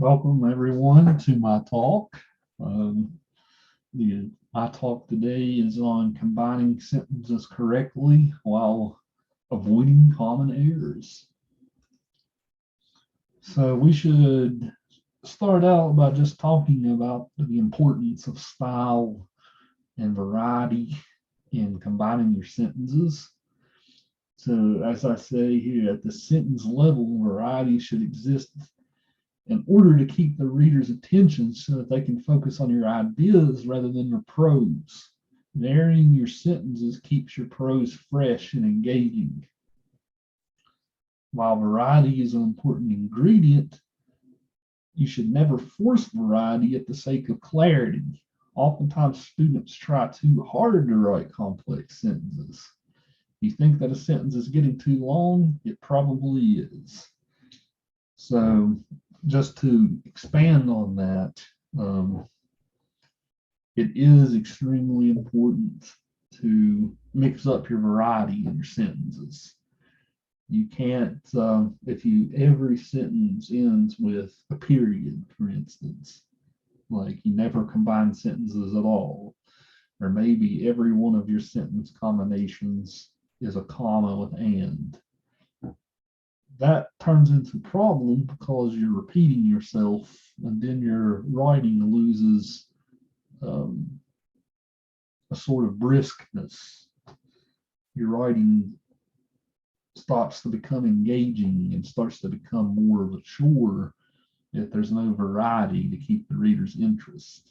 Welcome everyone to my talk. Um, my talk today is on combining sentences correctly while avoiding common errors. So we should start out by just talking about the importance of style and variety in combining your sentences. So as I say here, at the sentence level, variety should exist in order to keep the reader's attention so that they can focus on your ideas rather than your prose. Varying your sentences keeps your prose fresh and engaging. While variety is an important ingredient, you should never force variety at the sake of clarity. Oftentimes, students try too hard to write complex sentences. If you think that a sentence is getting too long, it probably is. So just to expand on that, it is extremely important to mix up your variety in your sentences. You can't, if every sentence ends with a period, for instance, like you never combine sentences at all, or maybe every one of your sentence combinations is a comma with and. That turns into a problem because you're repeating yourself and then your writing loses a sort of briskness. Your writing stops to become engaging and starts to become more of a chore if there's no variety to keep the reader's interest.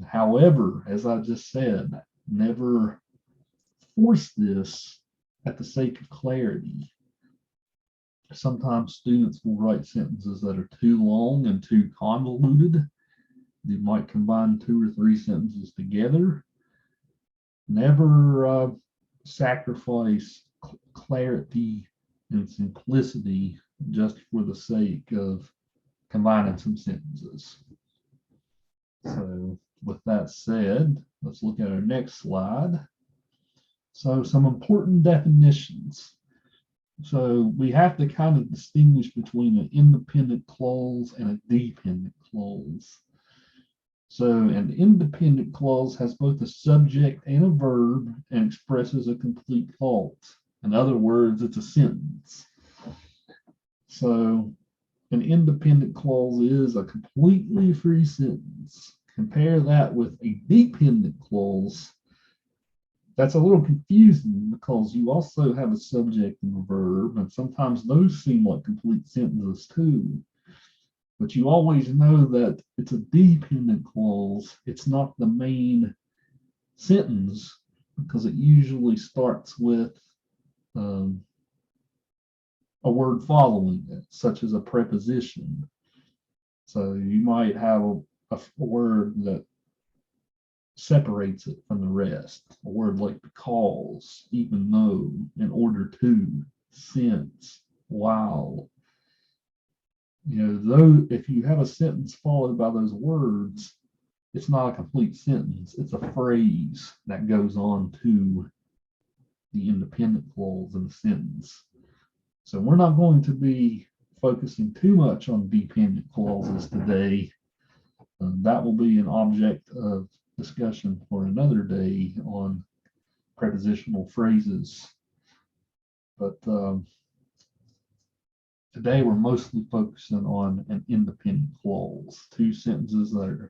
However, as I just said, never force this at the sake of clarity. Sometimes students will write sentences that are too long and too convoluted. You might combine 2 or 3 sentences together. Never sacrifice clarity and simplicity just for the sake of combining some sentences. So with that said, let's look at our next slide. So some important definitions. So we have to kind of distinguish between an independent clause and a dependent clause. So an independent clause has both a subject and a verb and expresses a complete thought. In other words, it's a sentence. So an independent clause is a completely free sentence. Compare that with a dependent clause. That's a little confusing because you also have a subject and a verb, and sometimes those seem like complete sentences too. But you always know that it's a dependent clause. It's not the main sentence because it usually starts with a word following it, such as a preposition. So you might have a word that separates it from the rest. A word like because, even though, in order to, since, while. Though if you have a sentence followed by those words, it's not a complete sentence. It's a phrase that goes on to the independent clause in the sentence. So we're not going to be focusing too much on dependent clauses today. That will be an object of discussion for another day on prepositional phrases. But today we're mostly focusing on an independent clause, 2 sentences that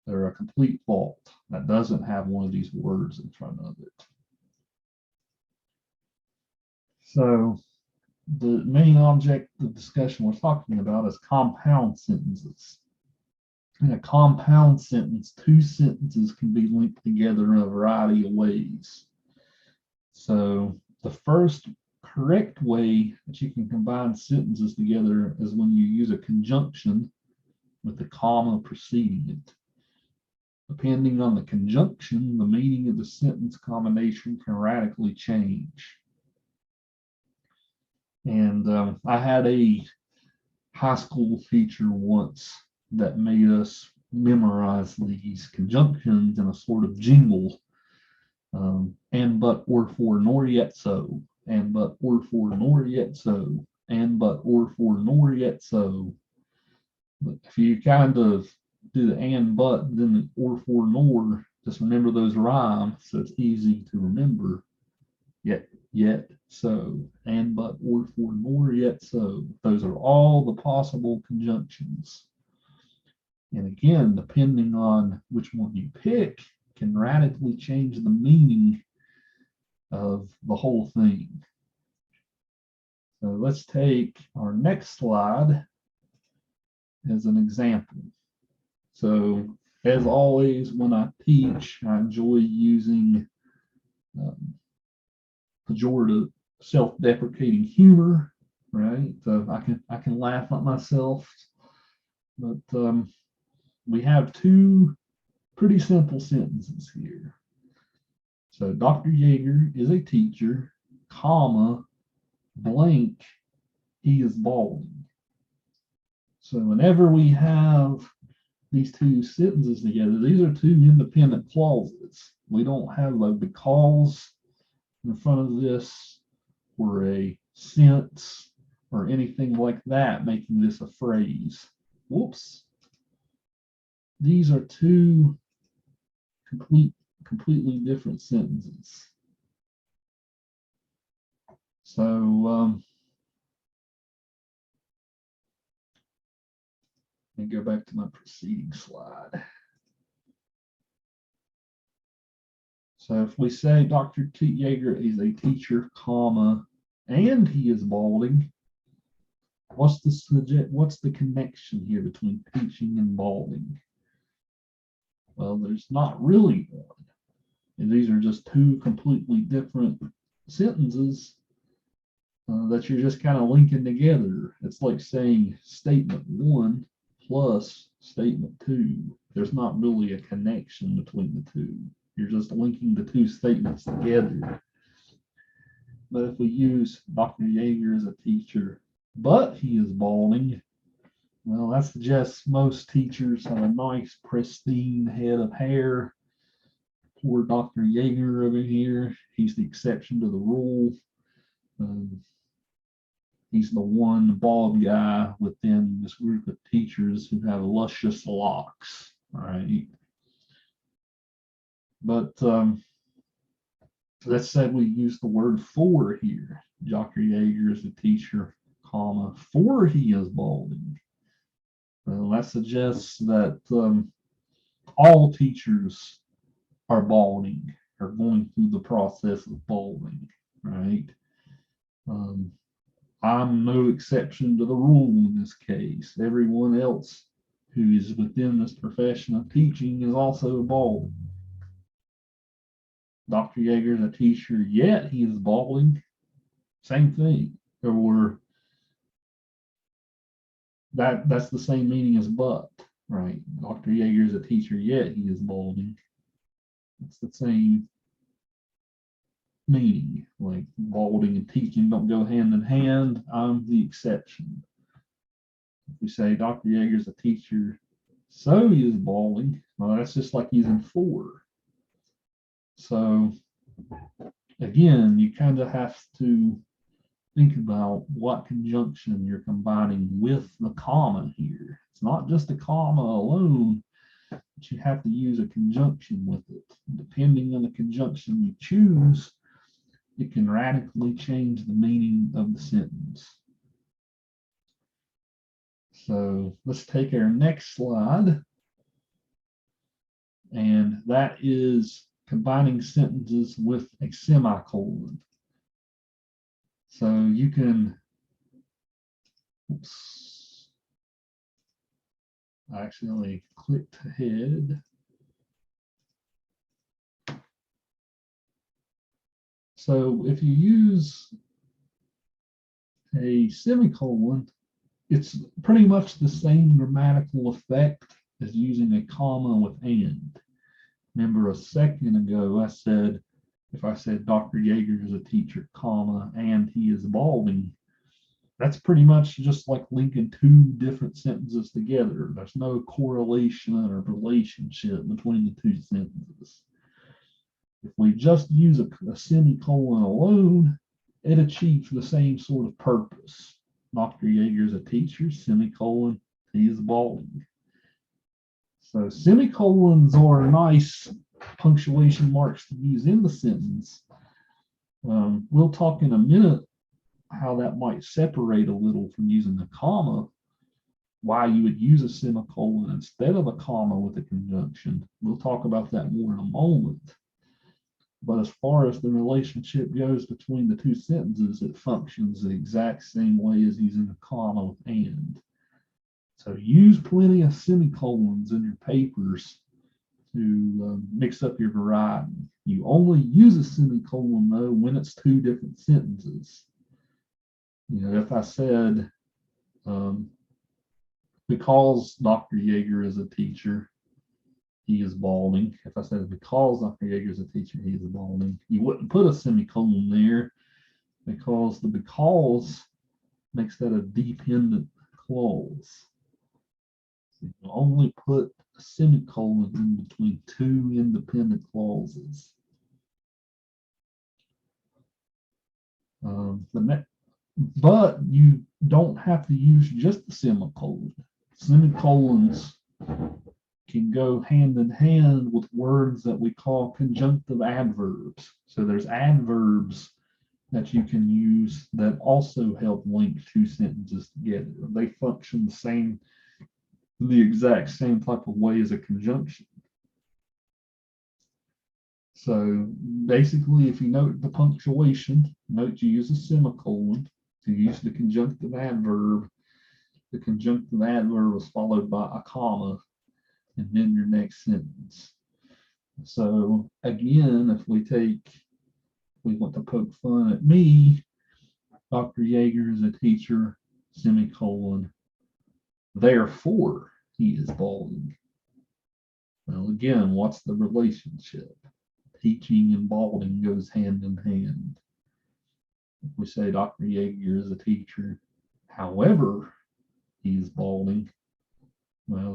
are a complete thought that doesn't have one of these words in front of it. So the main object of discussion we're talking about is compound sentences. In a compound sentence, 2 sentences can be linked together in a variety of ways. So the first correct way that you can combine sentences together is when you use a conjunction with a comma preceding it. Depending on the conjunction, the meaning of the sentence combination can radically change. And I had a high school teacher once that made us memorize these conjunctions in a sort of jingle. And but, or for, nor yet so, and but, or for, nor yet so, and, but, or, for, nor, yet, so. But if you kind of do the and, but, then the or, for, nor, just remember those rhyme, so it's easy to remember. Yet, so, and, but, or, for, nor, yet, so. Those are all the possible conjunctions. And again, depending on which one you pick, can radically change the meaning of the whole thing. So let's take our next slide as an example. So as always, when I teach, I enjoy using pejorative, self-deprecating humor, right? So I can laugh at myself, but we have two pretty simple sentences here. So Dr. Yeager is a teacher, comma, blank, he is balding. So whenever we have these two sentences together, these are two independent clauses. We don't have a because in front of this or a since or anything like that making this a phrase. Whoops. These are two completely different sentences. So let me go back to my preceding slide. So if we say Dr. T. Yeager is a teacher, comma, and he is balding, what's the connection here between teaching and balding? Well, there's not really one. And these are just two completely different sentences that you're just kind of linking together. It's like saying statement one plus statement two. There's not really a connection between the two. You're just linking the two statements together. But if we use Dr. Yeager as a teacher, but he is balding, well, that suggests most teachers have a nice, pristine head of hair. Poor Dr. Yeager over here, he's the exception to the rule. He's the one bald guy within this group of teachers who have luscious locks, right? But let's say we use the word for here. Dr. Yeager is a teacher, comma, for he is balding. Well, that suggests that all teachers are balding, are going through the process of balding, right? I'm no exception to the rule in this case. Everyone else who is within this profession of teaching is also balding. Dr. Yeager is a teacher, yet he is balding. Same thing. Or that's the same meaning as but, right? Dr. Yeager is a teacher, yet he is balding. It's the same meaning. Like balding and teaching don't go hand in hand. I'm the exception. If we say Dr. Yeager is a teacher, so he is balding, well, that's just like using for. So again, you kind of have to think about what conjunction you're combining with the comma here. It's not just a comma alone, but you have to use a conjunction with it. Depending on the conjunction you choose, it can radically change the meaning of the sentence. So let's take our next slide, and that is combining sentences with a semicolon. So you can, oops, I accidentally clicked ahead. So if you use a semicolon, it's pretty much the same grammatical effect as using a comma with and. Remember a second ago I said, if I said Dr. Yeager is a teacher, comma, and he is balding, that's pretty much just like linking two different sentences together. There's no correlation or relationship between the two sentences. If we just use a semicolon alone, it achieves the same sort of purpose. Dr. Yeager is a teacher, semicolon, he is balding. So semicolons are nice punctuation marks to use in the sentence. We'll talk in a minute how that might separate a little from using a comma, why you would use a semicolon instead of a comma with a conjunction. We'll talk about that more in a moment. But as far as the relationship goes between the two sentences, it functions the exact same way as using a comma with and. So use plenty of semicolons in your papers to mix up your variety. You only use a semicolon though when it's two different sentences. You know, if I said, because Dr. Yeager is a teacher, he is balding. If I said because Dr. Yeager is a teacher, he is balding, you wouldn't put a semicolon there because the because makes that a dependent clause. So you only put a semicolon in between two independent clauses. But you don't have to use just the semicolon. Semicolons can go hand in hand with words that we call conjunctive adverbs. So there's adverbs that you can use that also help link two sentences together. They function the exact same type of way as a conjunction. So basically, if you note the punctuation, note you use a semicolon to use the conjunctive adverb. The conjunctive adverb is followed by a comma and then your next sentence. So again, if we want to poke fun at me, Dr. Yeager is a teacher, semicolon, therefore he is balding. Well, again, what's the relationship? Teaching and balding goes hand in hand. If we say Dr. Yeager is a teacher, however, he is balding, well,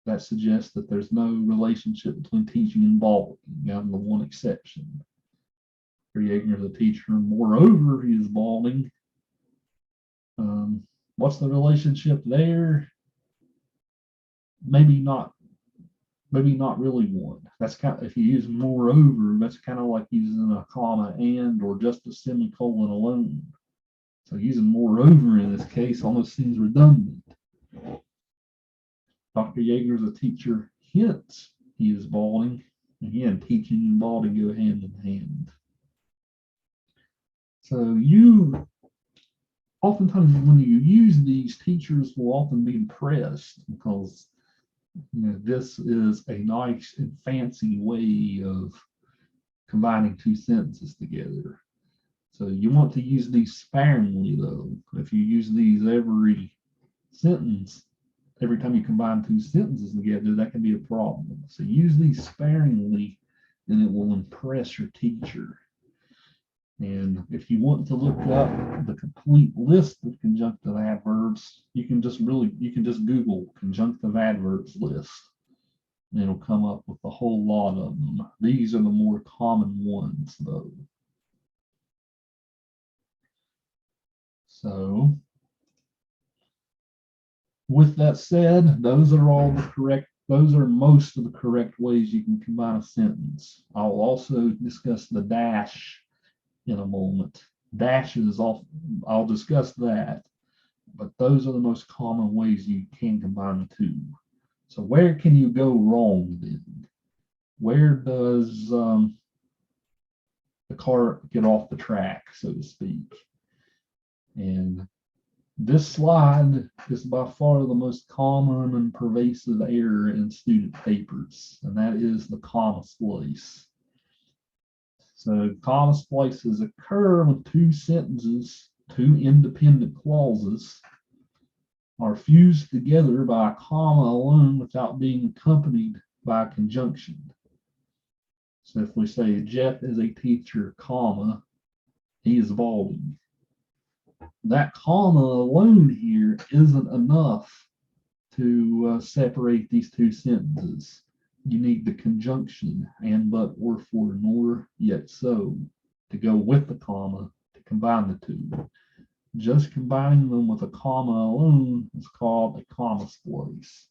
that suggests that there's no relationship between teaching and balding, down to one exception. Dr. Yeager is a teacher, moreover, he is balding. What's the relationship there? Maybe not really one. That's kind of, if you use moreover, that's kind of like using a comma and or just a semicolon alone. So using moreover in this case almost seems redundant. Dr. Yeager is a teacher, hence he is balding. Again, teaching and balding go hand in hand. So oftentimes when you use these, teachers will often be impressed because this is a nice and fancy way of combining two sentences together. So you want to use these sparingly though. If you use these every sentence, every time you combine two sentences together, that can be a problem. So use these sparingly and it will impress your teacher. And if you want to look up the complete list of conjunctive adverbs, you can just Google conjunctive adverbs list. And it'll come up with a whole lot of them. These are the more common ones though. So with that said, those are most of the correct ways you can combine a sentence. I'll also discuss the dash in a moment. Dashes, I'll discuss that, but those are the most common ways you can combine the two. So where can you go wrong then? Where does the car get off the track, so to speak? And this slide is by far the most common and pervasive error in student papers, and that is the comma splice. So comma splices occur when two sentences, two independent clauses, are fused together by a comma alone without being accompanied by a conjunction. So if we say Jeff is a teacher, comma, he is balding. That comma alone here isn't enough to separate these two sentences. You need the conjunction and, but, or, for, nor, yet, so to go with the comma to combine the two. just combining them with a comma alone is called a comma splice.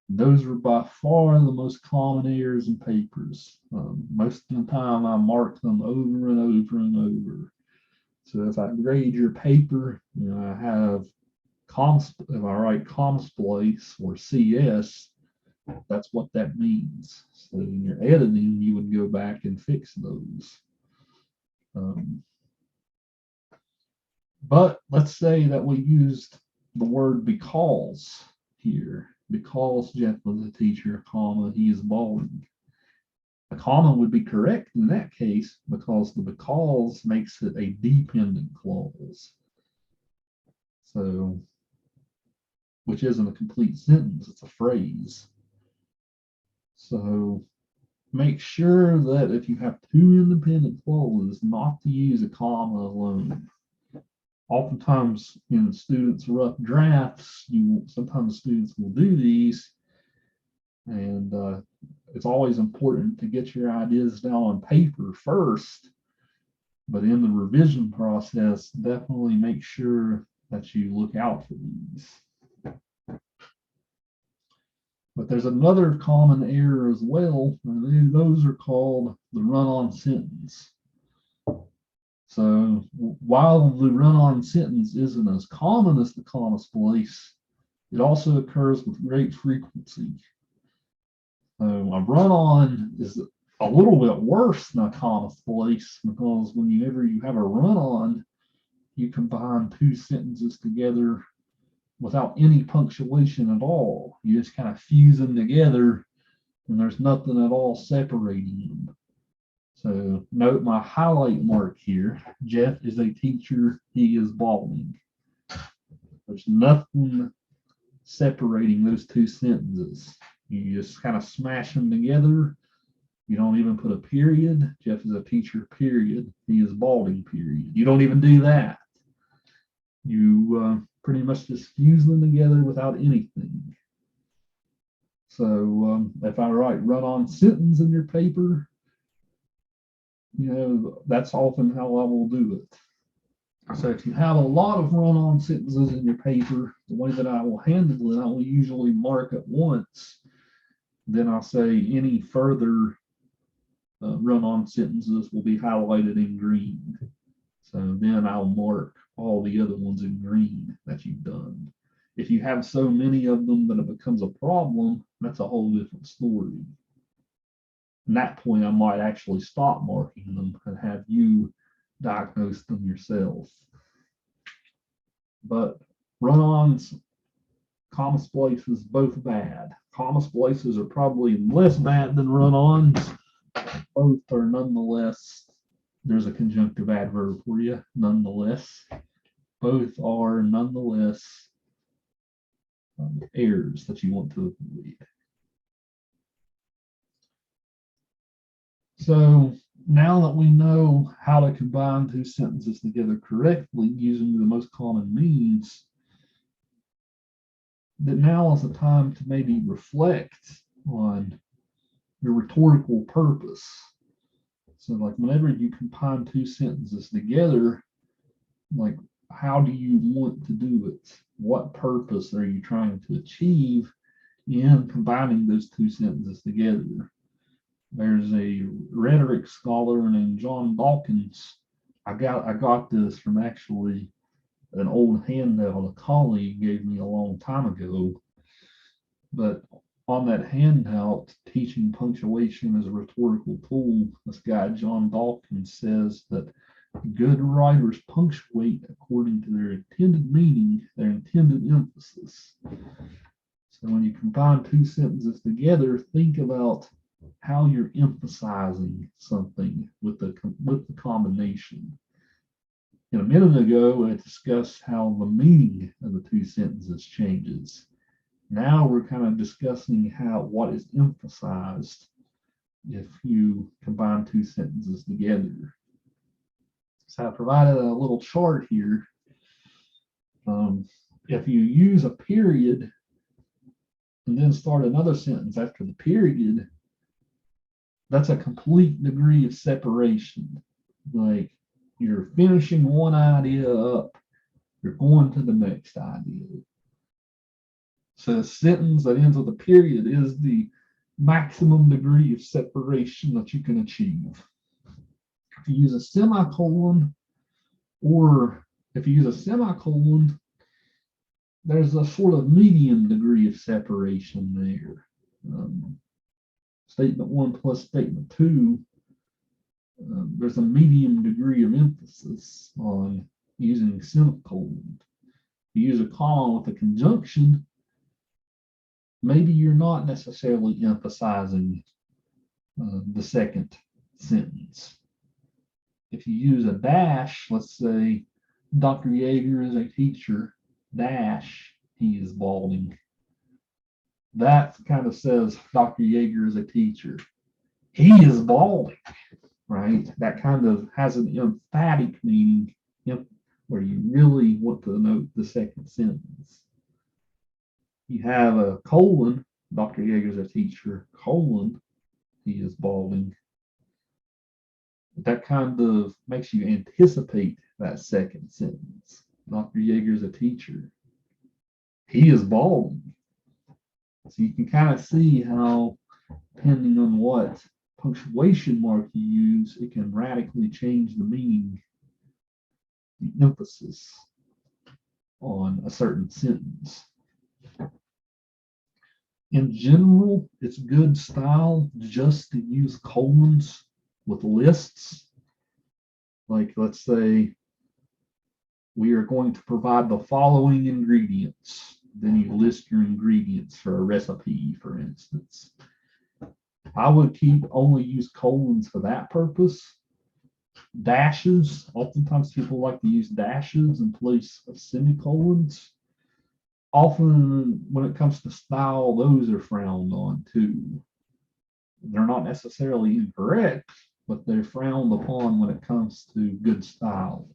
Those are by far the most common errors in papers. Most of the time I mark them over and over and over. So if I grade your paper, I have if I write comma splice or CS, that's what that means. So in your editing, you would go back and fix those. But let's say that we used the word because here. Because Jeff was a teacher, comma, he is balding. A comma would be correct in that case because the because makes it a dependent clause. So, which isn't a complete sentence, it's a phrase. So make sure that if you have two independent clauses, not to use a comma alone. Oftentimes in students' rough drafts, sometimes students will do these, and it's always important to get your ideas down on paper first, but in the revision process, definitely make sure that you look out for these. But there's another common error as well, and those are called the run-on sentence. So while the run-on sentence isn't as common as the comma splice, it also occurs with great frequency. A run-on is a little bit worse than a comma splice because whenever you have a run-on, you combine two sentences together without any punctuation at all. You just kind of fuse them together and there's nothing at all separating them. So note my highlight mark here. Jeff is a teacher, he is balding. There's nothing separating those two sentences. You just kind of smash them together. You don't even put a period. Jeff is a teacher, period. He is balding, period. You don't even do that. You pretty much just fuse them together without anything. So if I write run-on sentence in your paper, that's often how I will do it. So if you have a lot of run-on sentences in your paper, the way that I will handle it, I will usually mark it once. Then I'll say any further run-on sentences will be highlighted in green. So then I'll mark all the other ones in green that you've done. If you have so many of them that it becomes a problem, that's a whole different story. At that point, I might actually stop marking them and have you diagnose them yourself. But run-ons, comma splices, both bad. Comma splices are probably less bad than run-ons. Both are nonetheless, there's a conjunctive adverb for you, nonetheless. Both are nonetheless errors that you want to avoid. So now that we know how to combine two sentences together correctly using the most common means, that now is the time to maybe reflect on your rhetorical purpose. So like whenever you combine two sentences together, like how do you want to do it? What purpose are you trying to achieve in combining those two sentences together? There's a rhetoric scholar named John Dawkins. I got this from actually an old handout a colleague gave me a long time ago. But on that handout, teaching punctuation as a rhetorical tool, this guy John Dawkins says that good writers punctuate according to their intended meaning, their intended emphasis. So when you combine two sentences together, think about how you're emphasizing something with the combination. And a minute ago, I discussed how the meaning of the two sentences changes. Now we're kind of discussing what is emphasized if you combine two sentences together. So I provided a little chart here. If you use a period and then start another sentence after the period, that's a complete degree of separation. Like you're finishing one idea up you're going to the next idea. So a sentence that ends with a period is the maximum degree of separation that you can achieve. If you use a semicolon, or if you use a semicolon, there's a sort of medium degree of separation there. Statement 1 plus statement 2, there's a medium degree of emphasis on using semicolon. If you use a comma with a conjunction, maybe you're not necessarily emphasizing the second sentence. If you use a dash, let's say Dr. Yeager is a teacher, dash, he is balding. That kind of says Dr. Yeager is a teacher. He is balding, right? That kind of has an emphatic meaning where you really want to note the second sentence. You have a colon, Dr. Yeager is a teacher, colon, he is balding. That kind of makes you anticipate that second sentence. Dr. Yeager is a teacher. He is balding. So you can kind of see how, depending on what punctuation mark you use, it can radically change the meaning, the emphasis on a certain sentence. In general, it's good style just to use colons with lists. Like, let's say we are going to provide the following ingredients. Then you list your ingredients for a recipe, for instance. I would only use colons for that purpose. Dashes, oftentimes people like to use dashes in place of semicolons. Often when it comes to style, those are frowned on too. They're not necessarily incorrect, but they're frowned upon when it comes to good style.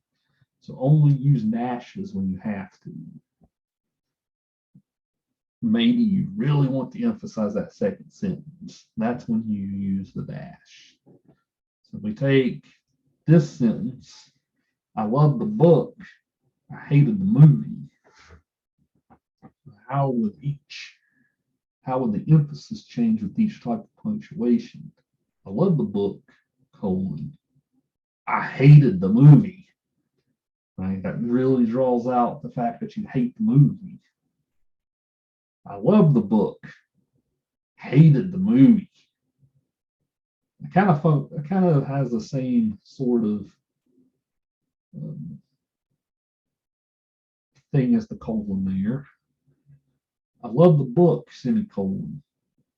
So only use dashes when you have to. Maybe you really want to emphasize that second sentence. That's when you use the dash. So we take this sentence, I love the book, I hated the movie. How would the emphasis change with each type of punctuation? I love the book, colon, I hated the movie. Right? That really draws out the fact that you hate the movie. I love the book, hated the movie. It kind of has the same sort of thing as the colon there. I love the book, semicolon.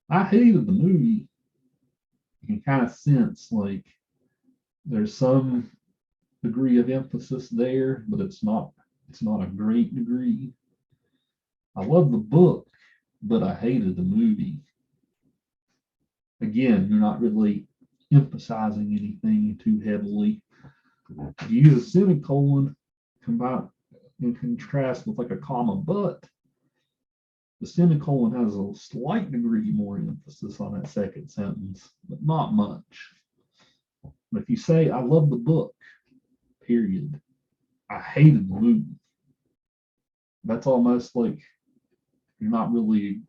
I hated the movie. You can kind of sense like there's some degree of emphasis there, but it's not a great degree. I love the book, but I hated the movie. Again, you're not really emphasizing anything too heavily. If you use a semicolon combined in contrast with like a comma but, the semicolon has a slight degree more emphasis on that second sentence, but not much. But if you say, I love the book, period, I hated the movie, that's almost like you're not really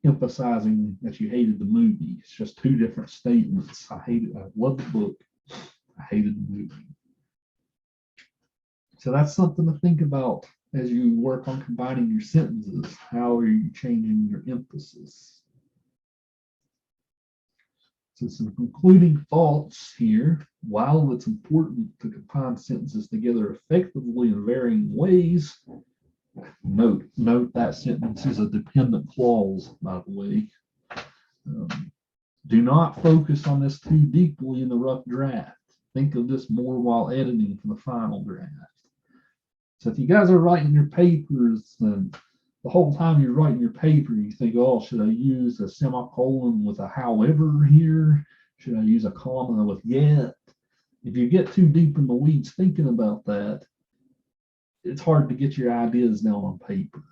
emphasizing that you hated the movie. It's just two different statements. I love the book, I hated the movie. So that's something to think about as you work on combining your sentences. How are you changing your emphasis? So some concluding thoughts here. While it's important to combine sentences together effectively in varying ways, note that sentence is a dependent clause, by the way. Do not focus on this too deeply in the rough draft. Think of this more while editing for the final draft. So if you guys are writing your papers, and the whole time you're writing your paper, you think, oh, should I use a semicolon with a however here? Should I use a comma with yet? If you get too deep in the weeds thinking about that, it's hard to get your ideas down on paper.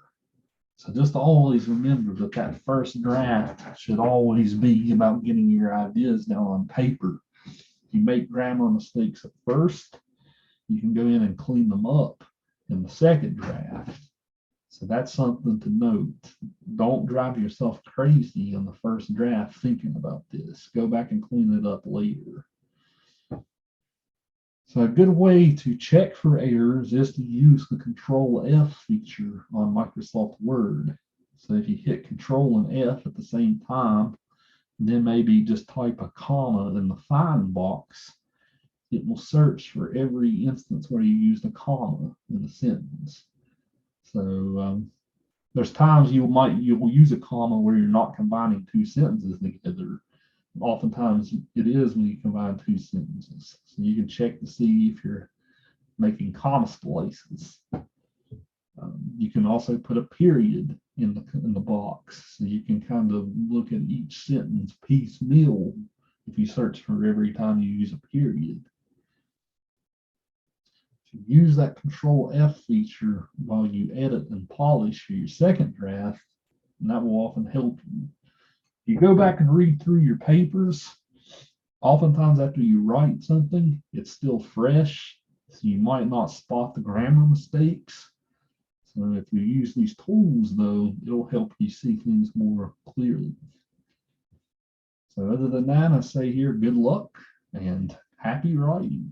So just always remember that first draft should always be about getting your ideas down on paper. If you make grammar mistakes at first, you can go in and clean them up in the second draft. So that's something to note. Don't drive yourself crazy on the first draft thinking about this. Go back and clean it up later. So a good way to check for errors is to use the Control F feature on Microsoft Word. So if you hit Control and F at the same time, and then maybe just type a comma in the find box, it will search for every instance where you used a comma in a sentence. So there's times you will use a comma where you're not combining two sentences together. Oftentimes it is when you combine two sentences. So you can check to see if you're making comma splices. You can also put a period in the box, so you can kind of look at each sentence piecemeal if you search for every time you use a period. So use that Control F feature while you edit and polish for your second draft, and that will often help you. You go back and read through your papers. Oftentimes after you write something, it's still fresh, so you might not spot the grammar mistakes. So if you use these tools, though, it'll help you see things more clearly. So other than that, I say here, good luck and happy writing.